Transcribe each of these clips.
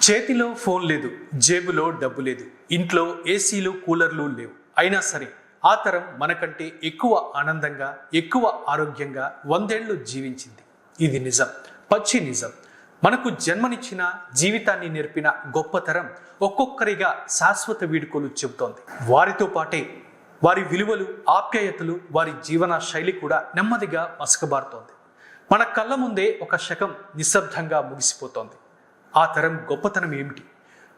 చేతిలో ఫోన్ లేదు, జేబులో డబ్బు లేదు, ఇంట్లో ఏసీలు కూలర్లు లేవు. అయినా సరే ఆ తరం మనకంటే ఎక్కువ ఆనందంగా, ఎక్కువ ఆరోగ్యంగా 100 ఏళ్లు జీవించింది. ఇది నిజం, పచ్చి నిజం. మనకు జన్మనిచ్చిన, జీవితాన్ని నేర్పిన గొప్ప తరం ఒక్కొక్కరిగా శాశ్వత వీడుకోలు చెబుతోంది. వారితో పాటే వారి విలువలు, ఆప్యాయతలు, వారి జీవన శైలి కూడా నెమ్మదిగా మసకబారుతోంది. మన కళ్ళ ముందే ఒక శకం నిశ్శబ్దంగా ముగిసిపోతోంది. ఆ తరం గొప్పతనం ఏమిటి?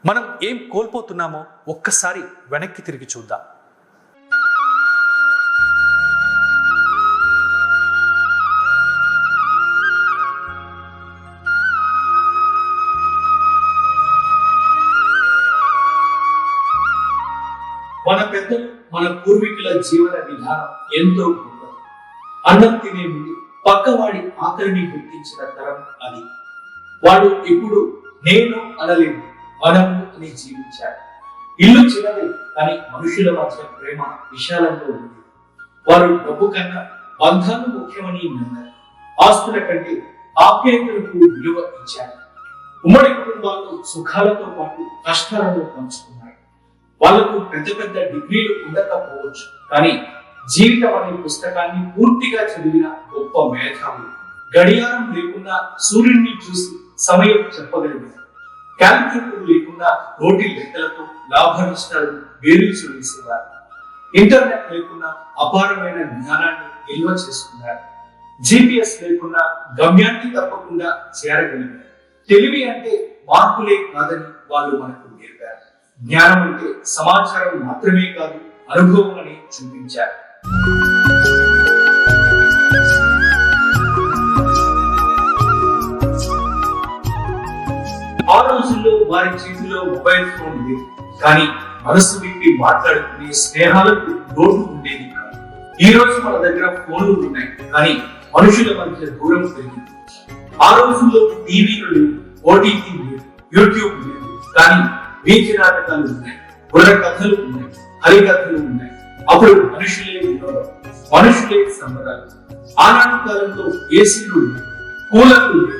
మనం ఏం కోల్పోతున్నామో ఒక్కసారి వెనక్కి తిరిగి చూద్దాం. మన పెద్దలు, మన పూర్వీకుల జీవన విధానం ఎంతో గొప్పది. అన్నం తినే ముందు పక్కవాడి ఆకలిని గుర్తించిన తరం అది. వాడు ఇప్పుడు నేను అనలేదు, మనము అని జీవించాడు. ఇల్లు చిన్నది, కానీ మనుషుల మధ్య ప్రేమ విశాలంగా ఉంది. వారు డబ్బు కన్నా బంధాలు ముఖ్యమని నమ్మారు. ఆస్తుల కంటే ఆప్యాయతలకు విలువ ఇచ్చారు. ఉమ్మడి కుటుంబాల్లో సుఖాలతో పాటు కష్టాలను పంచుకున్నారు. వాళ్లకు పెద్ద పెద్ద డిగ్రీలు ఉండకపోవచ్చు, కానీ జీవితం అనే పుస్తకాన్ని పూర్తిగా చదివిన గొప్ప మేధావులు. గడియారం లేకుండా సూర్యుడిని చూసి సమయం చెప్పగలిగారు. క్యాల్కులేటర్ లేకుండా నోటి లెక్కలతో లాభ నష్టాలు బేరీజు వేసేవారు. ఇంటర్నెట్ లేకుండా అపారమైన జ్ఞానాన్ని నిల్వ చేసుకున్నారు. GPS లేకుండా గమ్యాన్ని తప్పకుండా చేరగలిగారు. తెలివి అంటే మార్కులే కాదని వాళ్ళు మనకు నేర్పారు. జ్ఞానం అంటే సమాచారం మాత్రమే కాదు, అనుభవం అని చూపించారు. ఆ రోజుల్లో వారి చేతిలో మొబైల్ ఫోన్ లేదు, కానీ మనసు విప్పి మాట్లాడుకునే స్నేహాలకు లోటు ఉండేది కాదు. ఈ రోజు మన దగ్గర ఫోన్లు ఉన్నాయి, కానీ మనుషుల మధ్య దూరం పెరిగింది. ఆ రోజుల్లో టీవీలు లేవు, OTT లేదు, యూట్యూబ్ లేదు, కానీ వీధి నాటకాలు ఉన్నాయి, బుర్ర కథలు ఉన్నాయి, హరికథలు ఉన్నాయి. అప్పుడు మనుషులే వినోదం, మనుషులే సంబరాలు. ఆనాటి కాలంలో ఏసీలు లేవు, కూలర్లు లేవు.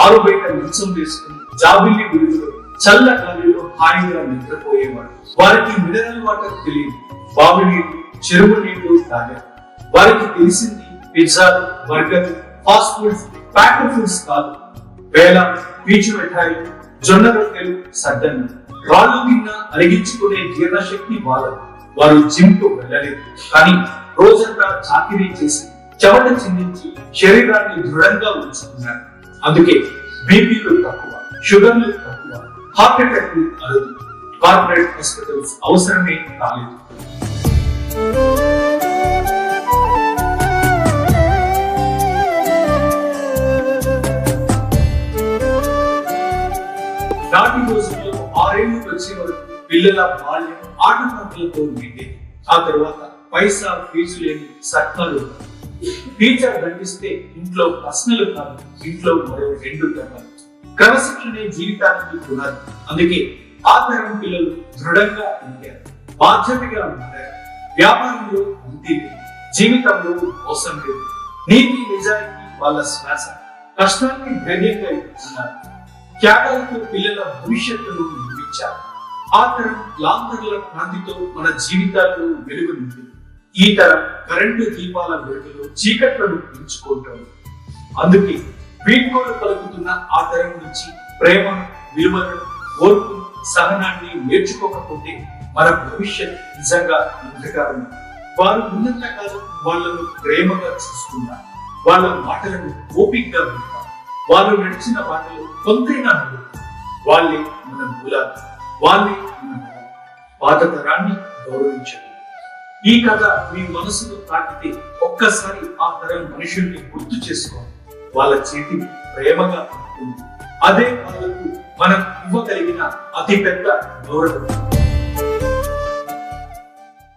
ఆరు బయట మంచం వేసుకుని జాబిల్లి విడుదల చల్ల గాలిలో హాయిగా నిద్రపోయేవాడు. వారికి మినరల్ వాటర్ తెలియదు, బావి నీళ్లు, చెరువు నీళ్లు తాగారు. వారికి తెలిసింది పిజ్జాలు, బర్గర్లు, ఫాస్ట్ ఫుడ్స్, ప్యాక్డ్ ఫుడ్స్ కాదు. వేల పీచు మిఠాయిలు, జొన్న రొట్టెలు, సద్దన్నం. రాళ్ళు తిన్నా అరిగించుకునే జీర్ణశక్తి వాళ్ళది. వారు జిమ్ కు వెళ్ళలేదు, కానీ రోజంతా చాకిరీ చేసి చెమట చిందించి శరీరాన్ని దృఢంగా ఉంచుకున్నారు. అందుకే బీపీలు తక్కువ, షుగర్లు తక్కువ, హార్ట్ అటాక్లు అరుదు. కార్పొరేట్ హాస్పిటల్స్ అవసరమే రాలేదు. నాటి రోజుల్లో 6 ఏళ్లు వచ్చే వరకు పిల్లల బాల్యం ఆటపాటలతో నిండేది. ఆ తరువాత పైసా ఫీజు లేని సర్కారు. టీచర్ దండిస్తే ఇంట్లో ప్రశ్నలు కాదు, ఇంట్లో మరో 2 గంటలు. క్రమశిక్షణే జీవితానికి పునాది. అందుకే ఆ తరం పిల్లలు దృఢంగా ఉంటారు, బాధ్యతగా ఉంటారు. వ్యాపారంలో అంతి లేదు, జీవితంలో మోసం లేదు. నీతి నిజాయితీ వాళ్ళ శ్వాస. కష్టాన్ని ధైర్యంగా ఎదుర్కొన్నారు. త్యాగాలతో పిల్లల భవిష్యత్తును నిర్మించారు. ఆ తరం లాంతర్ల కాంతితో మన జీవితాల్లో వెలుగు నింపింది. ఈ తరం కరెంటు దీపాల వెలుగులో చీకట్లను పెంచుకుంటారు. అందుకే వీడ్కోలు పలుకుతున్న ఆ తరం నుంచి ప్రేమ, విలువలను, ఓర్పు, సహనాన్ని నేర్చుకోకపోతే మన భవిష్యత్ నిజంగా అంధకారం. వారు ఉన్నంత కాలం వాళ్ళను ప్రేమగా చూసుకున్నారు. వాళ్ళ మాటలను ఓపికగా వింటారు. వాళ్ళు నడిచిన బాటలో కొంతైనా నడుస్తారు. వాళ్ళే మన మూలాలు, వాళ్ళే మన పాత తరాన్ని గౌరవించదు. ఈ కథ మీ మనసులో తాకితే ఒక్కసారి ఆ తరం మనుషుల్ని గుర్తు చేసుకోండి. వాళ్ళ చేతిని ప్రేమగా పట్టుకుంది. అదే వాళ్ళకు మనం ఇవ్వగలిగిన అతిపెద్ద గౌరవం.